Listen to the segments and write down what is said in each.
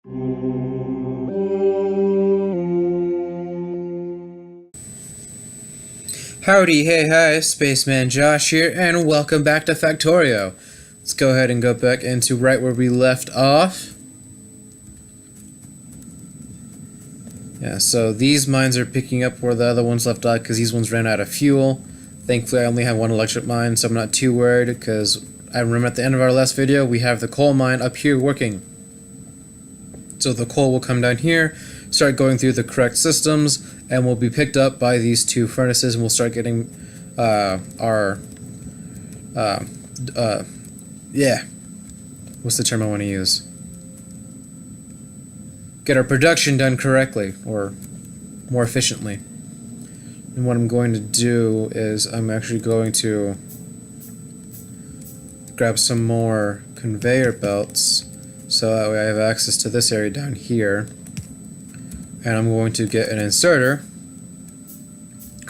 Howdy, hey, hi, Spaceman Josh here, and welcome back to Factorio. Let's go ahead and go back into right where we left off. Yeah, so these mines are picking up where the other ones left off because these ones ran out of fuel. Thankfully, I only have one electric mine, so I'm not too worried because I remember at the end of our last video, we have the coal mine up here working. So the coal will come down here, start going through the correct systems, and will be picked up by these two furnaces, and we'll start getting what's the term I want to use? Get our production done correctly, or more efficiently. And what I'm going to do is I'm actually going to grab some more conveyor belts, so that way I have access to this area down here. And I'm going to get an inserter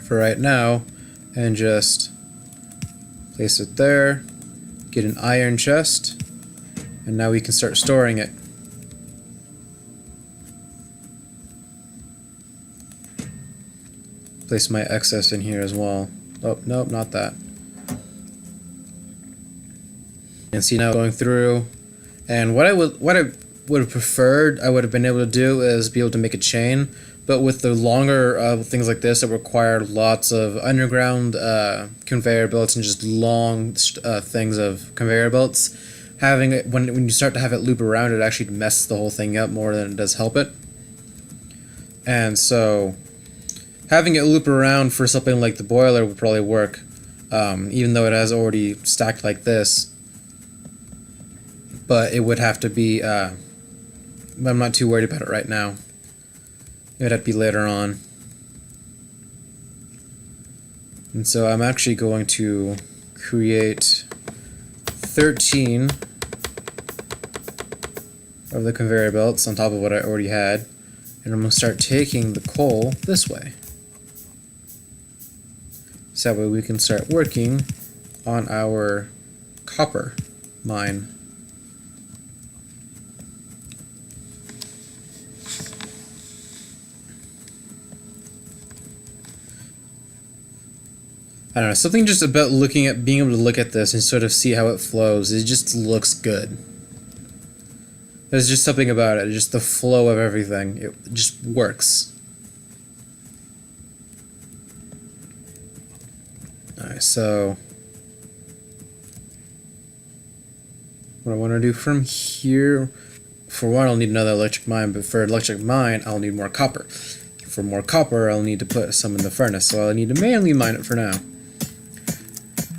for right now and just place it there, get an iron chest, and now we can start storing it. Place my excess in here as well. Oh, nope, not that. And see, now going through, and what I would have preferred, I would have been able to do is be able to make a chain, but with the longer things like this that require lots of underground conveyor belts and just long things of conveyor belts, having it when you start to have it loop around, it actually messes the whole thing up more than it does help it. And so having it loop around for something like the boiler would probably work, even though it has already stacked like this. But it would have to be, I'm not too worried about it right now. It would have to be later on. And so I'm actually going to create 13 of the conveyor belts on top of what I already had. And I'm going to start taking the coal this way. So that way we can start working on our copper mine. I don't know, something just about being able to look at this and sort of see how it flows, it just looks good. There's just something about it, just the flow of everything, it just works. Alright, so what I want to do from here, for one I'll need another electric mine, but for electric mine I'll need more copper. For more copper I'll need to put some in the furnace, so I'll need to manually mine it for now.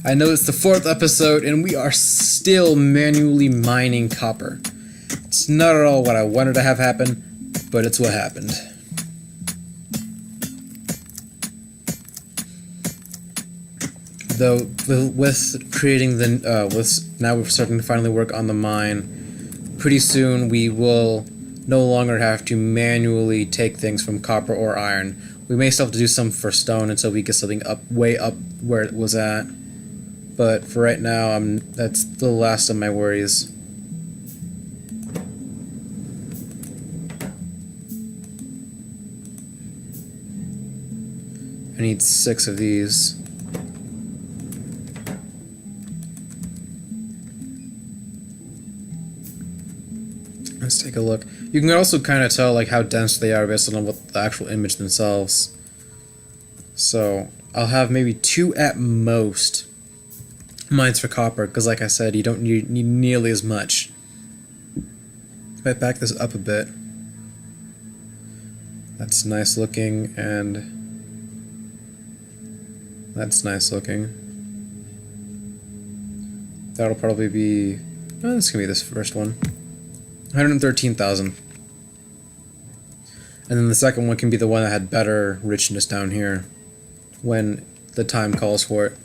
I know it's the 4th episode and we are still manually mining copper. It's not at all what I wanted to have happen, but it's what happened. Though with creating the now we're starting to finally work on the mine, pretty soon we will no longer have to manually take things from copper or iron. We may still have to do some for stone until we get something way up where it was at. But for right now, that's the last of my worries. I need 6 of these. Let's take a look. You can also kind of tell like how dense they are based on what the actual image themselves. So I'll have maybe 2 at most mines for copper, because like I said, you don't need nearly as much. If I back this up a bit, that's nice looking, and that's nice looking. That'll probably be, oh, this can be this first one. 113,000. And then the second one can be the one that had better richness down here when the time calls for it.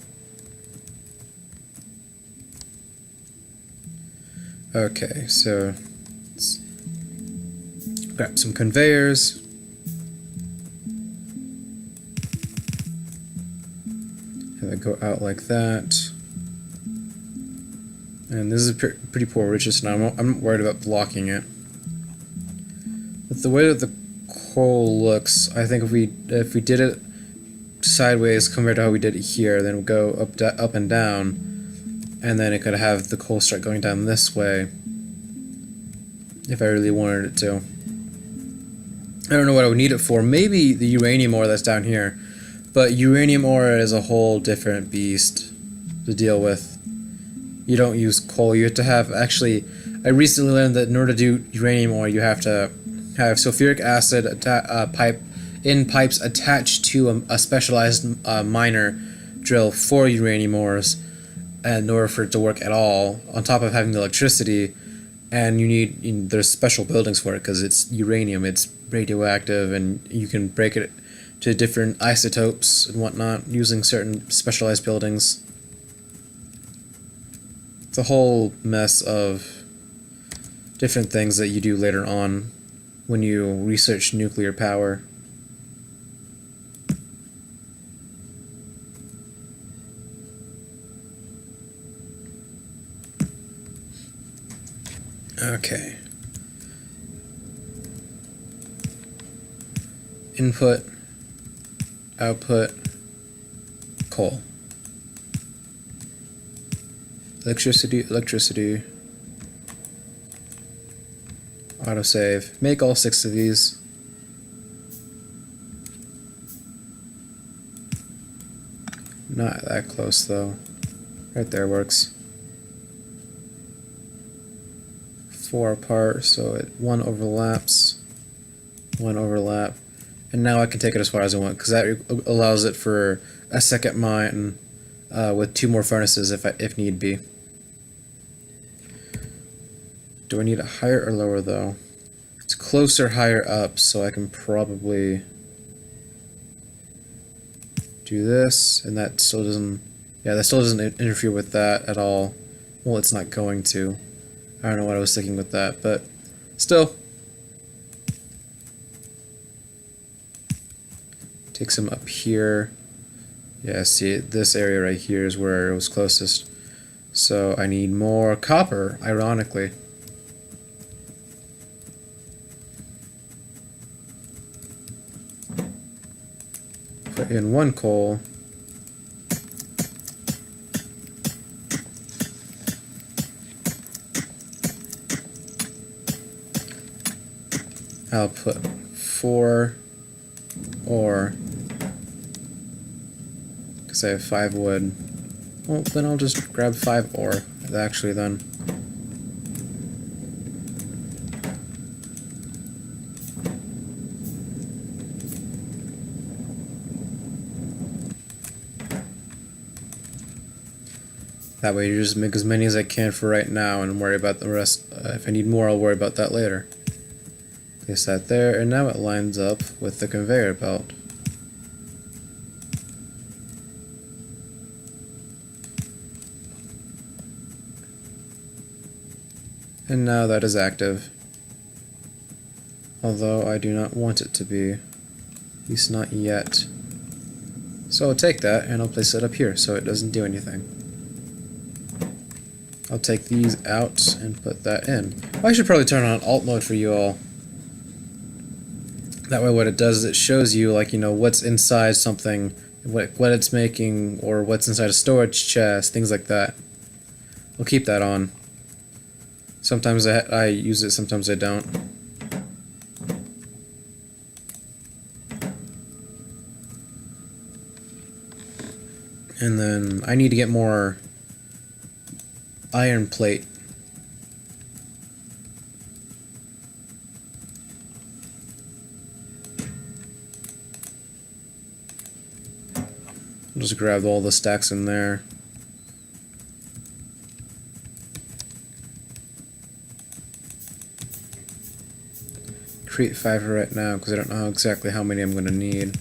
Okay, so let's grab some conveyors. Have it go out like that. And this is pretty poor richness, and I'm not worried about blocking it. With the way that the coal looks, I think if we did it sideways compared to how we did it here, then we'll go up and down, and then it could have the coal start going down this way if I really wanted it to. I don't know what I would need it for. Maybe the uranium ore that's down here, but uranium ore is a whole different beast to deal with. You don't use coal. You have to have, actually, I recently learned that in order to do uranium ore, you have to have sulfuric acid pipes attached to a specialized miner drill for uranium ores, and in order for it to work at all, on top of having the electricity. And there's special buildings for it because it's uranium, it's radioactive, and you can break it to different isotopes and whatnot using certain specialized buildings. It's a whole mess of different things that you do later on when you research nuclear power. Okay. Input, output, coal. Electricity, autosave. Make all 6 of these. Not that close though. Right there works. 4 apart, so one overlaps, one overlap, and now I can take it as far as I want because that allows it for a second mine with 2 more furnaces if need be. Do I need it higher or lower though? It's closer higher up, so I can probably do this, and that still doesn't. Yeah, that still doesn't interfere with that at all. Well, it's not going to. I don't know what I was thinking with that, but still. Take some up here. Yeah, see, this area right here is where it was closest. So I need more copper, ironically. Put in 1 coal. I'll put 4 ore, because I have 5 wood. Well, then I'll just grab 5 ore, actually, then. That way you just make as many as I can for right now and worry about the rest. If I need more, I'll worry about that later. Place that there, and now it lines up with the conveyor belt. And now that is active. Although I do not want it to be. At least not yet. So I'll take that and I'll place it up here so it doesn't do anything. I'll take these out and put that in. Well, I should probably turn on alt mode for you all. That way what it does is it shows you, like, you know, what's inside something, what it's making, or what's inside a storage chest, things like that. I'll keep that on. Sometimes I use it, sometimes I don't. And then I need to get more iron plate. I'll just grab all the stacks in there. Create 5 right now because I don't know exactly how many I'm going to need.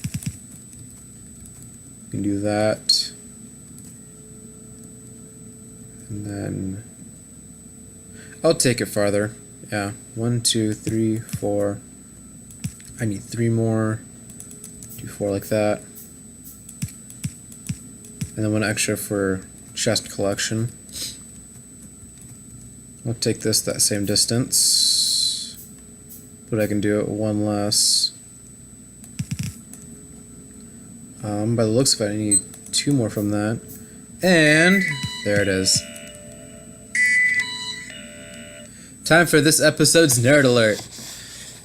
You can do that. And then I'll take it farther. Yeah, 1, 2, 3, 4. I need 3 more. Do 4 like that. And then 1 extra for chest collection. I'll take this that same distance. but I can do it one less. By the looks of it, I need 2 more from that. And there it is. Time for this episode's Nerd Alert.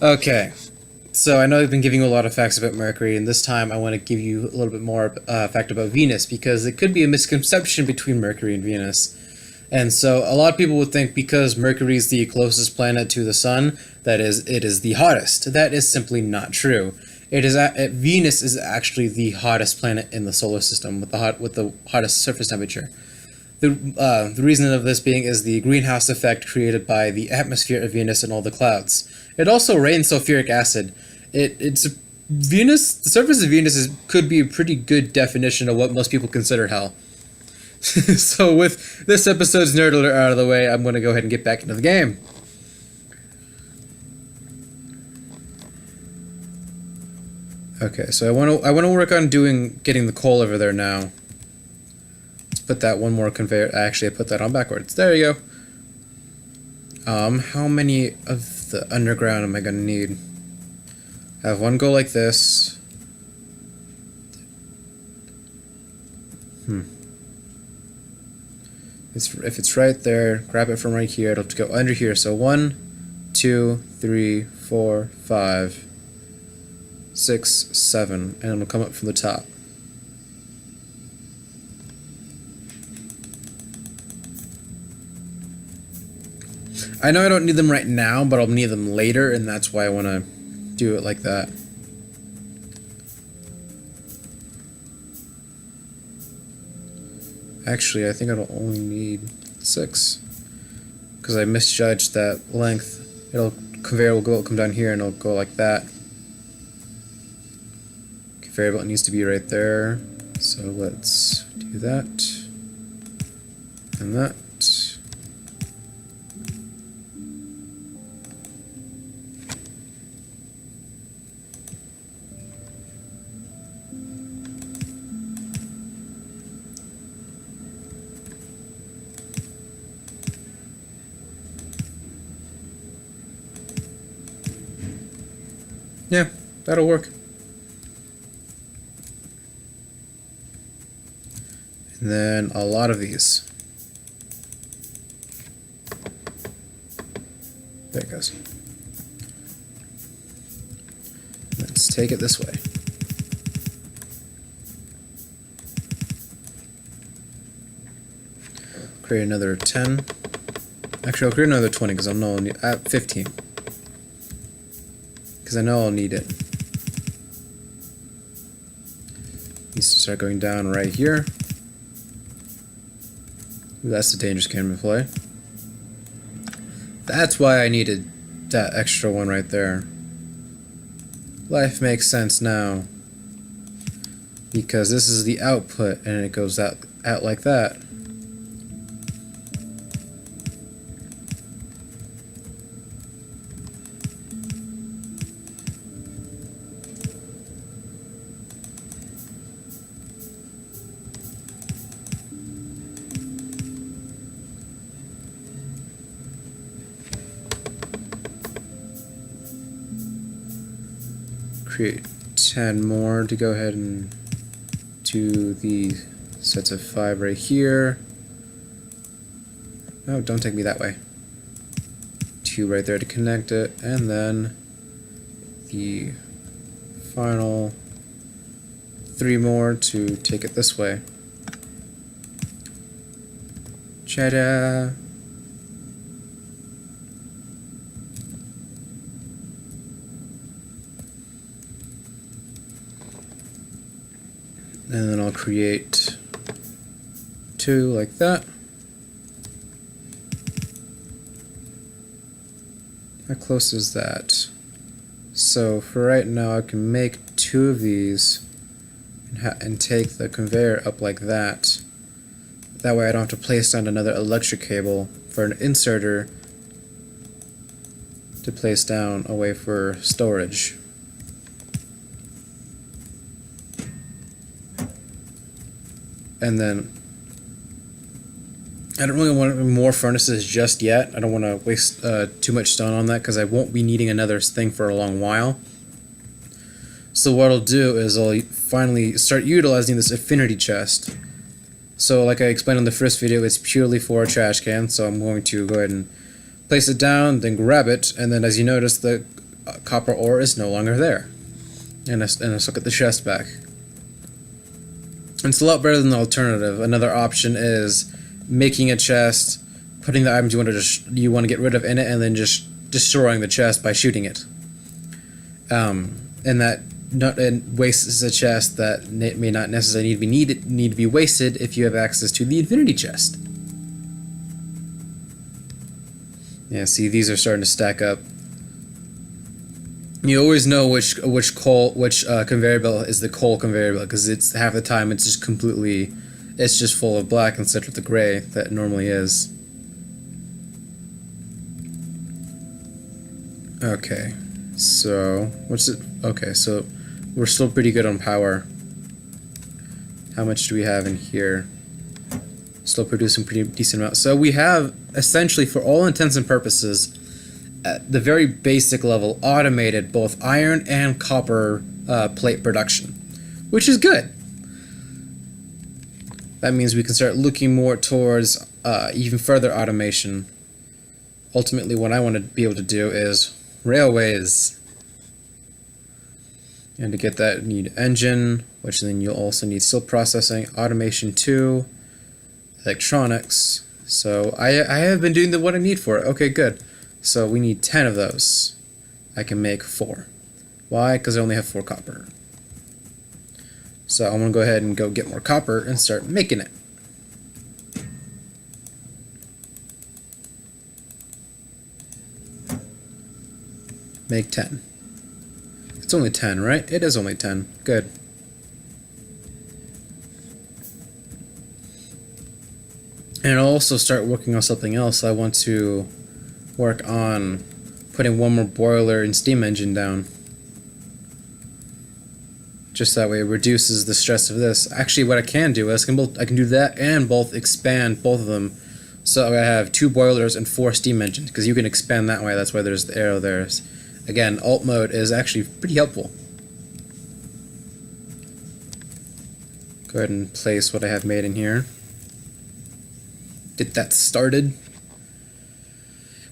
Okay, so I know I've been giving you a lot of facts about Mercury, and this time I want to give you a little bit more fact about Venus, because it could be a misconception between Mercury and Venus. And so a lot of people would think because Mercury is the closest planet to the Sun, that is, it is the hottest. That is simply not true. Venus is actually the hottest planet in the solar system with the hottest surface temperature. The reason of this being is the greenhouse effect created by the atmosphere of Venus and all the clouds. It also rains sulfuric acid. The surface of Venus could be a pretty good definition of what most people consider hell. So with this episode's Nerd Alert out of the way, I'm going to go ahead and get back into the game. Okay, so I want to work on getting the coal over there now. Let's put that one more conveyor. Actually, I put that on backwards. There you go. How many of the underground am I gonna need? I have one go like this. If it's right there, grab it from right here. It'll go under here. So 1, 2, 3, 4, 5. 6, 7, and it'll come up from the top. I know I don't need them right now, but I'll need them later, and that's why I want to do it like that. Actually, I think I'll only need 6, because I misjudged that length. Conveyor will come down here, and it'll go like that. Conveyor belt needs to be right there, so let's do that and that. Yeah, that'll work. And then a lot of these. There it goes. Let's take it this way. Create another 10. Actually, I'll create another 20 because I'll know I'll need 15. Because I know I'll need it. Needs to start going down right here. Ooh, that's a dangerous game to play. That's why I needed that extra one right there. Life makes sense now. Because this is the output and it goes out like that. Create 10 more to go ahead and do the sets of 5 right here. Oh, don't take me that way. 2 right there to connect it, and then the final 3 more to take it this way. Ta-da! And then I'll create 2 like that. How close is that? So for right now, I can make 2 of these and take the conveyor up like that. That way I don't have to place down another electric cable for an inserter to place down away for storage. And then I don't really want more furnaces just yet. I don't want to waste too much stone on that because I won't be needing another thing for a long while. So what I'll do is I'll finally start utilizing this affinity chest. So like I explained in the first video, it's purely for a trash can, so I'm going to go ahead and place it down, then grab it, and then as you notice, the copper ore is no longer there. And let's look at the chest back. And it's a lot better than the alternative. Another option is making a chest, putting the items you want to get rid of in it, and then just destroying the chest by shooting it. And that wastes a chest that may not necessarily need to be wasted if you have access to the infinity chest. Yeah, see, these are starting to stack up. You always know which conveyor belt is the coal conveyor belt, because it's half the time it's just full of black instead of the gray that it normally is. Okay, so what's it? Okay, so we're still pretty good on power. How much do we have in here? Still producing pretty decent amount. So we have essentially, for all intents and purposes, at the very basic level, automated both iron and copper plate production, which is good. That means we can start looking more towards even further automation. Ultimately, what I want to be able to do is railways. And to get that, you need engine, which then you'll also need steel processing, automation 2, electronics. So I have been doing what I need for it. Okay, good. So we need 10 of those. I can make 4. Why? Because I only have 4 copper. So I'm going to go ahead and go get more copper and start making it. Make 10. It's only 10, right? It is only 10. Good. And I'll also start working on something else. I want to work on putting one more boiler and steam engine down. Just that way it reduces the stress of this. Actually, what I can do is I can do that and expand both of them. So I have 2 boilers and 4 steam engines, because you can expand that way. That's why there's the arrow there. Again, alt mode is actually pretty helpful. Go ahead and place what I have made in here. Get that started.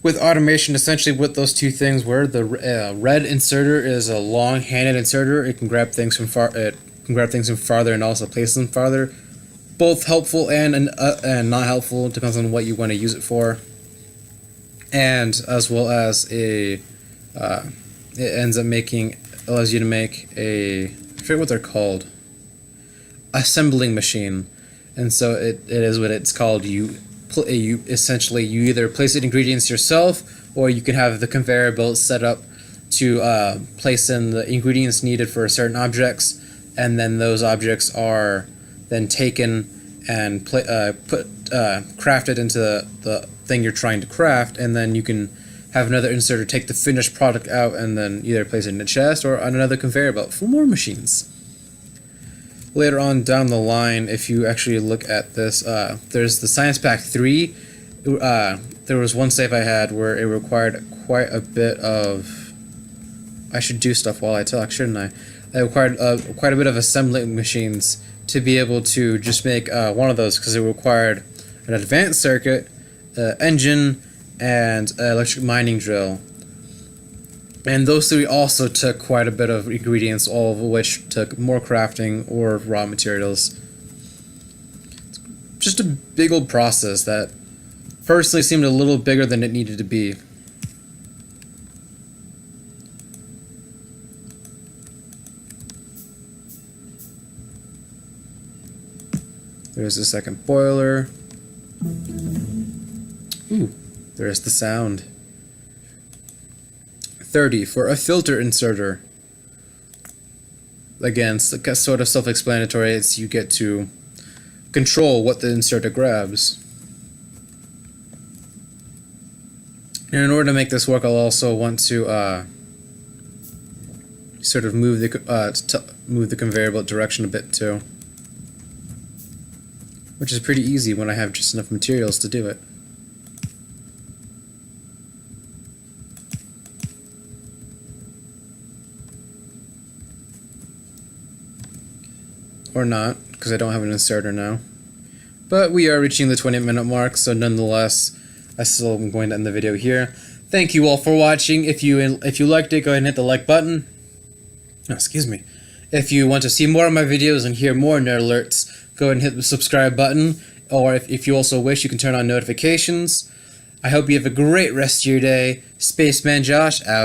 With automation, essentially what those two things were, the red inserter is a long-handed inserter. It can grab things from farther and also place them farther. Both helpful and not helpful. It depends on what you want to use it for. And as well as it allows you to make I forget what they're called, assembling machine. And so it is what it's called. You essentially either place the ingredients yourself, or you can have the conveyor belt set up to place in the ingredients needed for certain objects, and then those objects are then taken and crafted into the thing you're trying to craft, and then you can have another inserter take the finished product out and then either place it in a chest or on another conveyor belt for more machines. Later on down the line, if you actually look at this, there's the Science Pack 3. There was one save I had where it required quite a bit of... I should do stuff while I talk, shouldn't I? It required quite a bit of assembling machines to be able to just make one of those, because it required an advanced circuit, engine, and electric mining drill. And those 3 also took quite a bit of ingredients, all of which took more crafting or raw materials. Just a big old process that personally seemed a little bigger than it needed to be. There's the second boiler. Ooh, there's the sound. 30 for a filter inserter. Again, it's sort of self-explanatory. It's you get to control what the inserter grabs. And in order to make this work, I'll also want to sort of move the conveyor belt direction a bit too. which is pretty easy when I have just enough materials to do it. Or not, because I don't have an inserter now. But we are reaching the 20-minute mark, so nonetheless, I still am going to end the video here. Thank you all for watching. If you liked it, go ahead and hit the like button. Oh, excuse me. If you want to see more of my videos and hear more nerd alerts, go ahead and hit the subscribe button. Or if you also wish, you can turn on notifications. I hope you have a great rest of your day. Spaceman Josh out.